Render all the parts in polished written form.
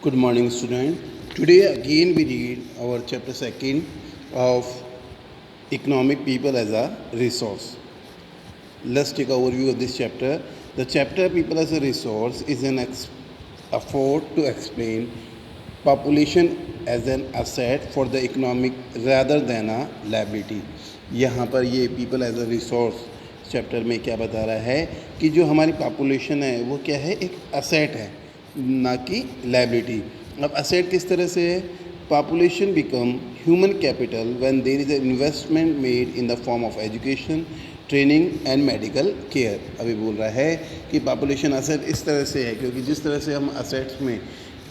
Good morning, student. Today again we read our chapter second of economic people as a resource. Let's take an overview of this chapter. The chapter people as a resource is an effort to explain population as an asset for the economic rather than a liability. यहाँ पर ये people as a resource chapter में क्या बता रहा है कि जो हमारी पॉपुलेशन है वो क्या है, एक असेट है ना कि लाइबिलिटी। अब असेट किस तरह से है? Population become human capital when there is an investment made in the form of education, training and medical care. अभी बोल रहा है कि पॉपुलेशन असेट इस तरह से है क्योंकि जिस तरह से हम असेट्स में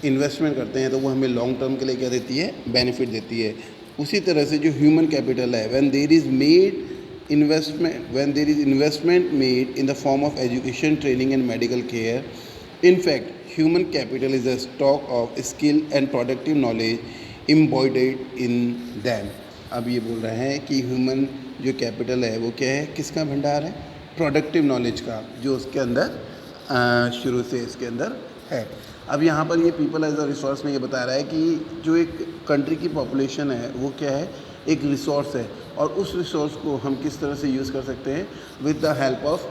इन्वेस्टमेंट करते हैं तो वो हमें लॉन्ग टर्म के लिए क्या देती है, बेनिफिट देती है। उसी तरह से जो ह्यूमन कैपिटल है, when there is investment made in the form of education, training and medical care. In fact, human capital is a stock of skill and productive knowledge embodied in them. अब ये बोल रहे हैं कि human जो capital है वो क्या है, किसका भंडार है? प्रोडक्टिव नॉलेज का, जो उसके अंदर शुरू से इसके अंदर है। अब यहाँ पर ये पीपल एज अ रिसोर्स में ये बता रहा है कि जो एक कंट्री की पॉपुलेशन है वो क्या है, एक रिसोर्स है और उस रिसोर्स को हम किस तरह से यूज़ कर सकते हैं, with the help of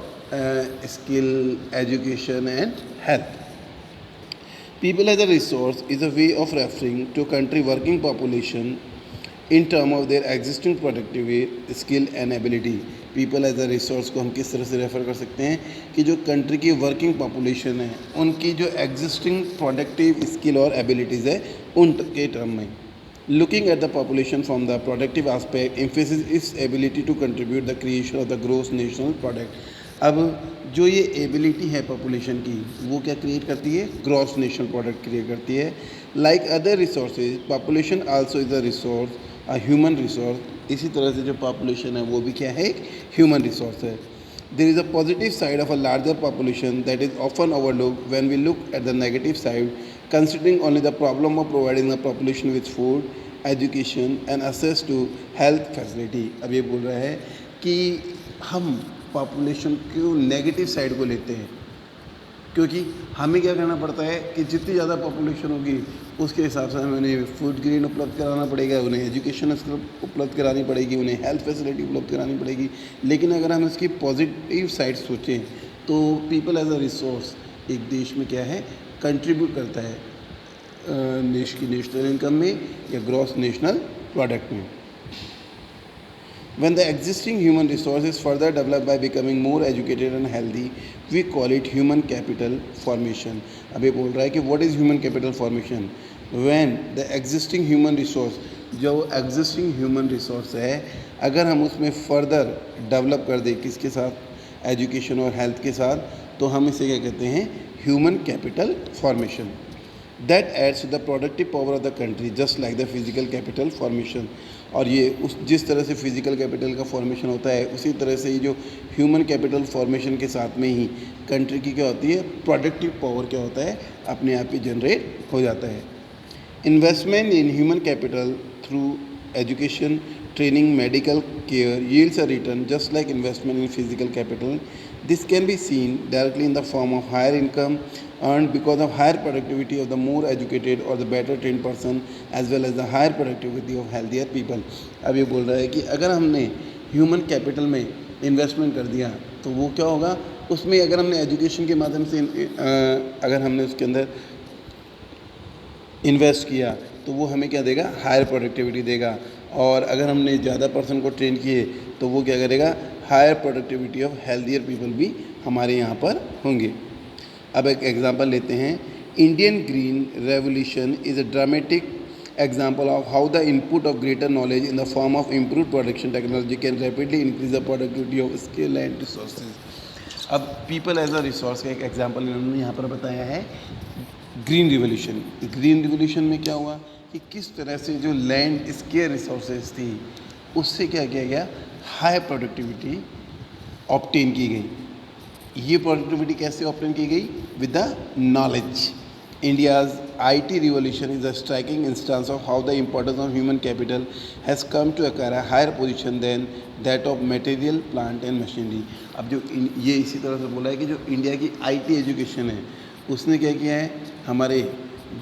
skill, education and health. People as a resource is a way of referring to country working population in term of their existing productivity, skill and ability. People as a resource को हम किस तरह से refer कर सकते हैं कि जो कंट्री की वर्किंग पॉपुलेशन है उनकी जो एग्जिस्टिंग प्रोडक्टिव स्किल और एबिलिटीज़ है उनके टर्म में। Looking at the population from the productive aspect emphasizes its ability to contribute the creation of the gross national product. अब जो ये एबिलिटी है पॉपुलेशन की वो क्या क्रिएट करती है, ग्रॉस नेशनल प्रोडक्ट क्रिएट करती है। Like other resources population also is a resource, a human resource. इसी तरह से जो पॉपुलेशन है वो भी क्या है, एक ह्यूमन रिसोर्स है। There is a positive side of a larger population that is often overlooked when we look at the negative side, considering only the problem of providing the population with food, education and access to health facility. अब ये बोल रहा है कि हम population को negative side को लेते हैं क्योंकि हमें क्या करना पड़ता है कि जितनी ज़्यादा पॉपुलेशन होगी उसके हिसाब से हमें उन्हें फूड ग्रेन उपलब्ध कराना पड़ेगा, उन्हें एजुकेशन उपलब्ध करानी पड़ेगी, उन्हें हेल्थ फैसिलिटी उपलब्ध करानी पड़ेगी। लेकिन अगर हम इसकी पॉजिटिव साइड सोचें तो पीपल एज अ रिसोर्स एक देश में क्या है, कंट्रीब्यूट करता है देश की नेशनल इनकम में या ग्रॉस नेशनल प्रोडक्ट में। When the existing human resource is further developed by becoming more educated and healthy, we call it human capital formation. अब ये बोल रहा है कि what is human capital formation? When the existing human resource, जो existing human resource है, अगर हम उसमें further develop कर दें किसके साथ, एजुकेशन और हेल्थ के साथ, तो हम इसे क्या कहते हैं, human capital formation. That adds to the productive power of the country just like the physical capital formation. और ये उस जिस तरह से फिज़िकल कैपिटल का फॉर्मेशन होता है उसी तरह से ही जो ह्यूमन कैपिटल फॉर्मेशन के साथ में ही कंट्री की क्या होती है, प्रोडक्टिव पावर क्या होता है, अपने आप ही जनरेट हो जाता है। Investment in human capital through education, training, medical care yields a return just like investment in physical capital. This can be seen directly in the form of higher income earned because of higher productivity of the more educated or the better trained person as well as the higher productivity of healthier people. अब ये बोल रहा है कि अगर हमने human capital में investment कर दिया तो वो क्या होगा, उसमें अगर हमने एजुकेशन के माध्यम से अगर हमने उसके अंदर इन्वेस्ट किया तो वो हमें क्या देगा, हायर प्रोडक्टिविटी देगा। और अगर हमने ज़्यादा पर्सन को ट्रेन किए तो वो क्या करेगा, higher productivity of healthier people भी हमारे यहाँ पर होंगे। अब एक एग्जांपल लेते हैं। Indian green revolution is a dramatic example of how the input of greater knowledge in the form of improved production technology can rapidly increase the productivity of skill and resources. अब people as a resource का एक example इन्होंने यहाँ पर बताया है, green revolution. Green revolution में क्या हुआ कि किस तरह से जो लैंड स्केयर रिसोर्सेज थी उससे क्या किया गया, हाई प्रोडक्टिविटी ऑब्टेन की गई। ये प्रोडक्टिविटी कैसे ऑब्टेन की गई, with the knowledge. India's IT revolution is a striking instance of how the importance of human capital has come to acquire a higher position than that of material, plant and machinery. अब जो ये इसी तरह से बोला है कि जो इंडिया की IT एजुकेशन है उसने क्या किया है, हमारे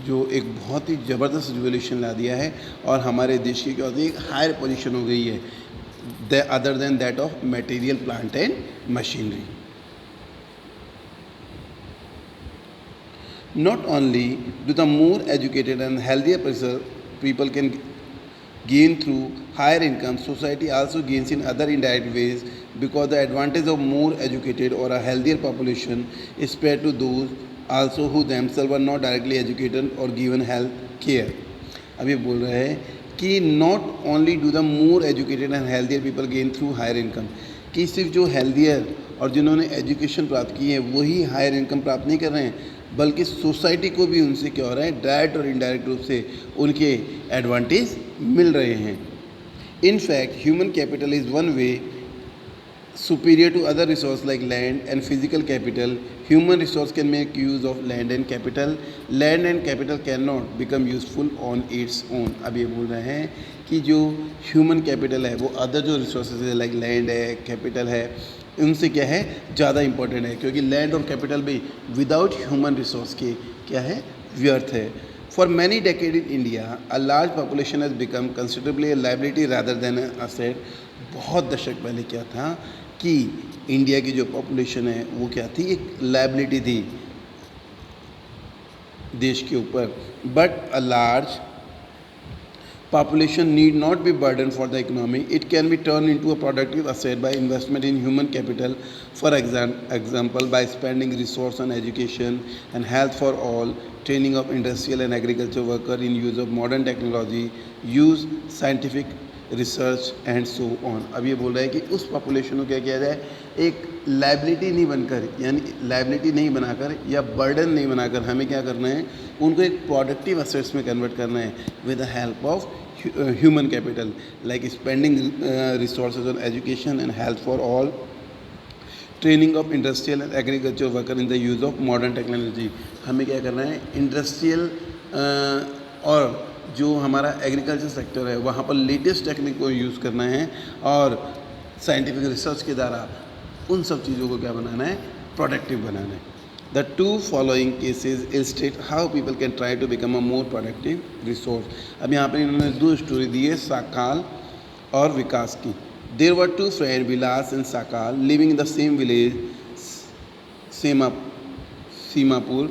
जो एक बहुत ही ज़बरदस्त रिवोल्यूशन ला दिया है और हमारे देश की क्या होती है एक हायर पोजीशन हो गई है other than that of material plant and machinery. Not only do the more educated and healthier people can gain through higher income, society also gains in other indirect ways because the advantage of more educated or a healthier population is spared to those also who themselves are not directly educated or given health care. अब ये बोल रहे हैं कि not only do the more educated and healthier people gain through higher income, कि सिर्फ जो healthier और जिन्होंने एजुकेशन प्राप्त की है वही हायर इनकम प्राप्त नहीं कर रहे हैं, बल्कि सोसाइटी को भी उनसे क्या हो रहा है डायरेक्ट और इनडायरेक्ट रूप से उनके एडवांटेज मिल रहे हैं. In fact human capital is one way superior to other resources like land and physical capital. Human resource can make use of land and capital. Land and capital cannot become useful on its own. अब ये बोल रहे हैं कि जो human capital है वो other जो रिसोर्सेज है लाइक लैंड है, कैपिटल है, उनसे क्या है ज़्यादा इंपॉर्टेंट है, क्योंकि लैंड और कैपिटल भी विदाउट ह्यूमन रिसोर्स के क्या है व्यर्थ है. For many decades in India, a large population has become considerably a liability rather than an asset. बहुत दशक पहले क्या था कि इंडिया की जो पॉपुलेशन है वो क्या थी, एक लाइबिलिटी थी देश के ऊपर. But a large population need not be burden for the economy. It can be turned into a productive asset by investment in human capital. For example, by spending resource on education and health for all, training of industrial and agriculture worker in use of modern technology, use scientific research and so on. अब ये बोल रहा है कि उस population को क्या किया जाए, एक लाइबिलिटी नहीं बनकर, यानी लाइबिलिटी नहीं बनाकर या बर्डन नहीं बनाकर हमें क्या करना है, उनको एक प्रोडक्टिव असेट्स में कन्वर्ट करना है with the help of human capital, like spending resources on education and health for all, training of industrial and agriculture worker in the use of modern technology. हमें क्या करना है, इंडस्ट्रियल और जो हमारा एग्रीकल्चर सेक्टर है वहाँ पर लेटेस्ट टेक्निक को यूज़ करना है और साइंटिफिक रिसर्च के द्वारा उन सब चीज़ों को क्या बनाना है, प्रोडक्टिव बनाना है. The two following cases illustrate how people can try to become a more productive resource. अब यहाँ पर इन्होंने दो स्टोरी दी है, साकाल और विकास की. There were two friends, Vilas and Sakal, living in the same village, Simapur.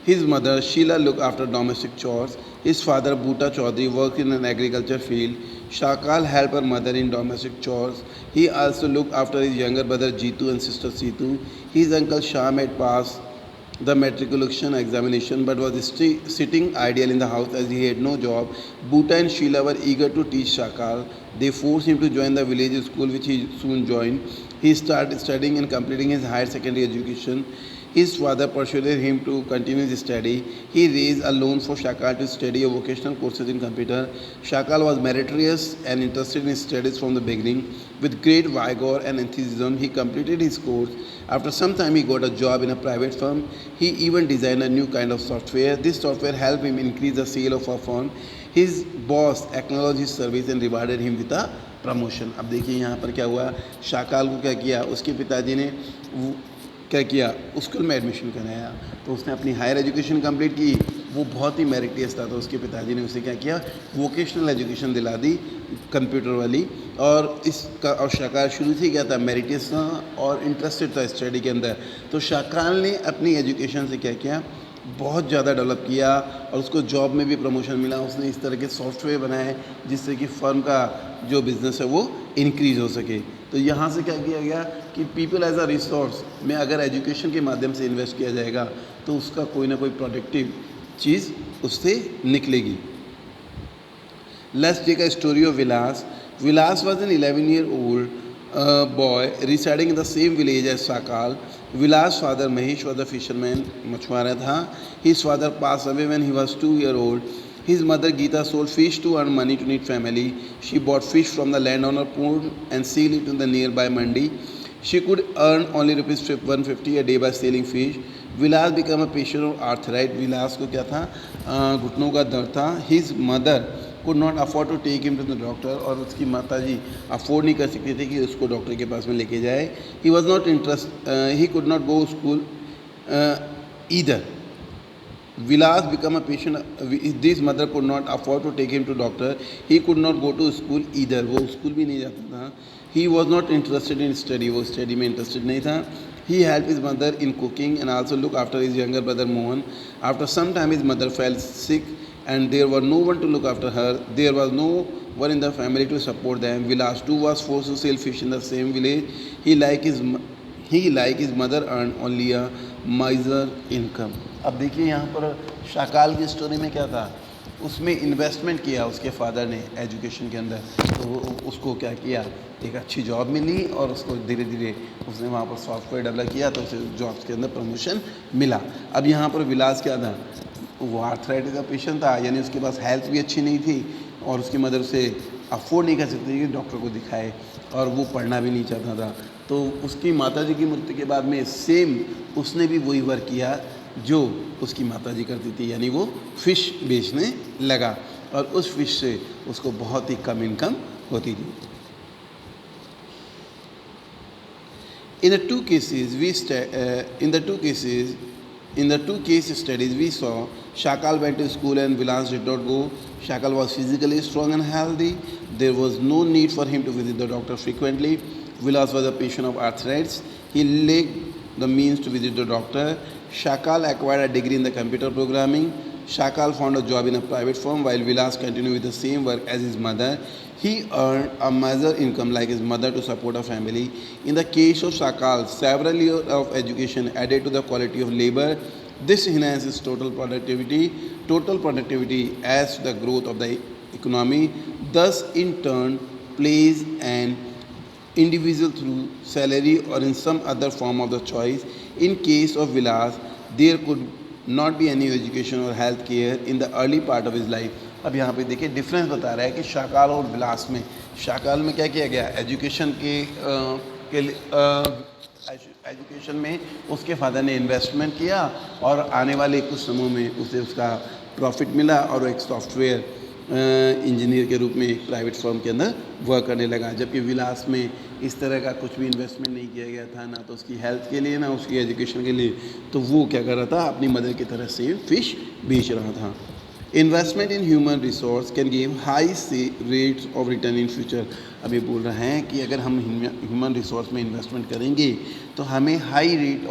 His mother, Sheila, looked after domestic chores. His father, Bhuta Chaudhary, worked in an agriculture field. Shakal helped her mother in domestic chores. He also looked after his younger brother, Jitu, and sister Situ. His uncle Sham had passed the matriculation examination but was sitting idle in the house as he had no job. Bhuta and Sheila were eager to teach Shakal. They forced him to join the village school, which he soon joined. He started studying and completing his higher secondary education. His father persuaded him to continue his study. He raised a loan for Shakal to study vocational courses in computer. Shakal was meritorious and interested in his studies from the beginning. With great vigor and enthusiasm, he completed his course. After some time, he got a job in a private firm. He even designed a new kind of software. This software helped him increase the sale of our firm. His boss acknowledged his service and rewarded him with a promotion. अब देखिए यहाँ पर क्या हुआ, शाकाल को क्या किया, उसके पिताजी ने क्या किया, स्कूल में एडमिशन कराया. तो उसने अपनी हायर एजुकेशन कंप्लीट की, वो बहुत ही मेरिटियस था, तो उसके पिताजी ने उसे क्या किया, वोकेशनल एजुकेशन दिला दी कंप्यूटर वाली. और इसका और शाकाल शुरू से क्या था, मेरिटियस था और इंटरेस्टेड था स्टडी के अंदर. तो शाकाल ने अपनी एजुकेशन से क्या किया, बहुत ज़्यादा डेवलप किया और उसको जॉब में भी प्रमोशन मिला. उसने इस तरह के सॉफ्टवेयर बनाए जिससे कि फर्म का जो बिज़नेस है वो इंक्रीज़ हो सके. तो यहाँ से क्या किया गया कि पीपल एज अ रिसोर्स में अगर एजुकेशन के माध्यम से इन्वेस्ट किया जाएगा तो उसका कोई ना कोई प्रोडक्टिव चीज़ उससे निकलेगी. Let's take a story of Vilas. Vilas was an 11-year-old boy residing in the same village as Sakal. Vilas' father Mahesh was a fisherman, मछुआरा था. His father passed away when he was 2-year-old. His mother Geeta sold fish to earn money to meet family. She bought fish from the landowner pool and sold it to the nearby mandi. She could earn only rupees 150 a day by selling fish. Vilas became a patient of arthritis. Vilas को क्या था, घुटनों का दर्द था. His mother could not afford to take him to the doctor, और उसकी माता जी अफोर्ड नहीं कर सकती थी कि उसको डॉक्टर के पास में लेके जाए. He was not interested, he could not go to school either. Vilas became a patient. This mother could not afford to take him to doctor. He could not go to school either. वो school भी नहीं जाता था. He was not interested in study. वो study में interested नहीं था. He helped his mother in cooking and also looked after his younger brother Mohan. After some time, his mother fell sick, and there was no one to look after her. There was no one in the family to support them. Vilas too was forced to sell fish in the same village. He like his mother earned only a miser income. अब देखिए यहाँ पर शाकाल की story में क्या था, उसमें investment किया उसके फादर ने एजुकेशन के अंदर, तो उसको क्या किया, एक अच्छी जॉब मिली और उसको धीरे धीरे उसने वहाँ पर सॉफ्टवेयर डेवलप किया तो उसे जॉब्स के अंदर प्रमोशन मिला. अब यहाँ पर विलास क्या था, वो आर्थराइटिस का पेशेंट था, यानी उसके पास हेल्थ भी अच्छी नहीं थी और उसकी मदर से अफोर्ड नहीं कर सकती कि डॉक्टर को दिखाए और वो पढ़ना भी नहीं चाहता था. तो उसकी माताजी की मृत्यु के बाद में सेम उसने भी वही वर्क किया जो उसकी माताजी करती थी, यानी वो फ़िश बेचने लगा और उस फ़िश से उसको बहुत ही कम इनकम होती थी. In the two cases, in the two case studies, we saw Shakal went to school and Vilas did not go. Shakal was physically strong and healthy. There was no need for him to visit the doctor frequently. Vilas was a patient of arthritis. He lacked the means to visit the doctor. Shakal acquired a degree in the computer programming. Shakal found a job in a private firm while Vilas continued with the same work as his mother. He earned a meager income like his mother to support a family. In the case of Shakal, several years of education added to the quality of labor. This enhances total productivity. Total productivity adds to the growth of the economy. Thus, in turn, plays an individual through salary or in some other form of the choice. In case of Vilas, there could not be any education or health care in the early part of his life. अब यहाँ पे देखिए difference बता रहा है कि शाकाल और विलास में, शाकाल में क्या किया गया, एजुकेशन एजुकेशन में उसके फादर ने इन्वेस्टमेंट किया और आने वाले कुछ समय में उसे उसका प्रॉफिट मिला और वो एक सॉफ्टवेयर इंजीनियर के रूप में एक प्राइवेट फर्म के अंदर वर्क करने लगा. जबकि विलास में इस तरह का कुछ भी इन्वेस्टमेंट नहीं किया गया था, ना तो उसकी हेल्थ के लिए ना उसकी एजुकेशन के लिए. तो वो क्या कर रहा था, अपनी मदर की तरह से फ़िश बेच रहा था. Investment in human resource can give high rates of return in future. अब ये बोल रहे हैं कि अगर हम ह्यूमन रिसोर्स में इन्वेस्टमेंट करेंगे तो हमें हाई रेट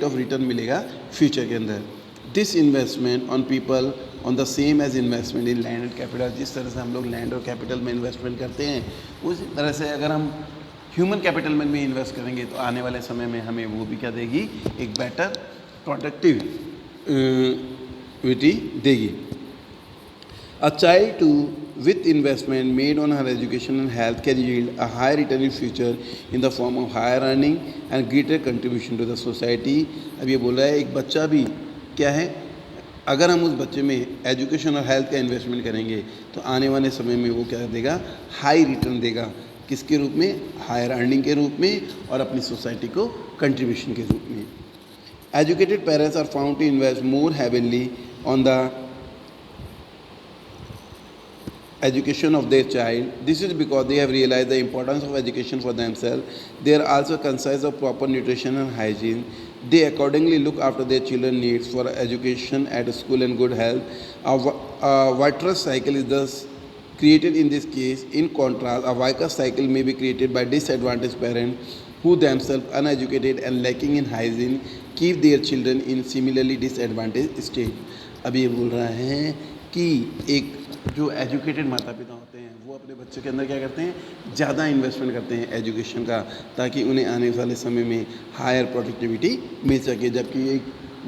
ऑफ रिटर्न मिलेगा फ्यूचर के अंदर. This investment on people on the same as investment in land and capital. जिस तरह से हम लोग लैंड और कैपिटल में इन्वेस्टमेंट करते हैं, उसी तरह से अगर हम ह्यूमन कैपिटल में भी इन्वेस्ट करेंगे तो आने वाले समय में हमें वो भी क्या देगी, एक बेटर प्रोडक्टिविटी देगी. A child too with investment made on her education and health can yield a high return in future in the form of higher earning and greater contribution to the society. अब ये बोल रहा है एक बच्चा भी क्या है, अगर हम उस बच्चे में एजुकेशन और हेल्थ का इन्वेस्टमेंट करेंगे तो आने वाले समय में वो क्या देगा, हाई रिटर्न देगा. किसके रूप में, हायर अर्निंग के रूप में और अपनी सोसाइटी को कंट्रीब्यूशन के रूप में. Educated parents are found to invest more heavily on the education of their child. This is because they have realized the importance of education for themselves. They are also conscious of proper nutrition and hygiene. They accordingly look after their children's needs for education at school and good health. A virtuous cycle is thus created in this case. In contrast, a vicious cycle may be created by disadvantaged parents who themselves uneducated and lacking in hygiene keep their children in similarly disadvantaged state. अब ये बोल रहा है कि एक जो educated माता पिता होते हैं वो अपने बच्चों के अंदर क्या करते हैं, ज़्यादा इन्वेस्टमेंट करते हैं एजुकेशन का, ताकि उन्हें आने वाले समय में हायर प्रोडक्टिविटी मिल सके. जबकि एक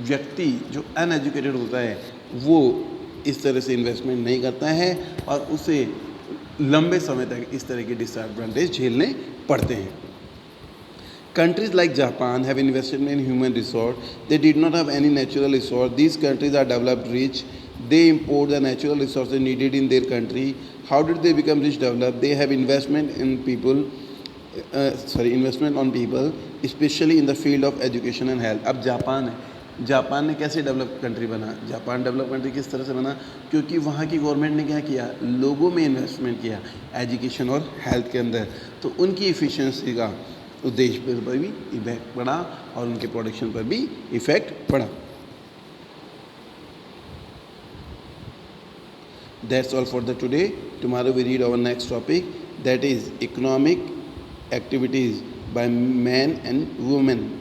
व्यक्ति जो अनएजुकेटेड होता है वो इस तरह से इन्वेस्टमेंट नहीं करता है और उसे लंबे समय तक इस तरह के डिसएडवांटेज झेलने पड़ते हैं. Countries like Japan have invested in human resource. They did not have any natural resource. These countries are developed rich. They import the natural resources needed in their country. How did they become rich developed? They have investment on people, especially in the field of education and health. अब Japan है, Japan ने कैसे develop country बना, Japan develop country किस तरह से बना, क्योंकि वहाँ की गवर्नमेंट ने क्या किया, लोगों में इन्वेस्टमेंट किया एजुकेशन और हेल्थ के अंदर. तो उनकी इफ़िशियंसी का उस देश पर भी इफेक्ट पड़ा और उनके प्रोडक्शन पर भी इफ़ेक्ट पड़ा. That's all for the today. Tomorrow we read our next topic, that is economic activities by men and women.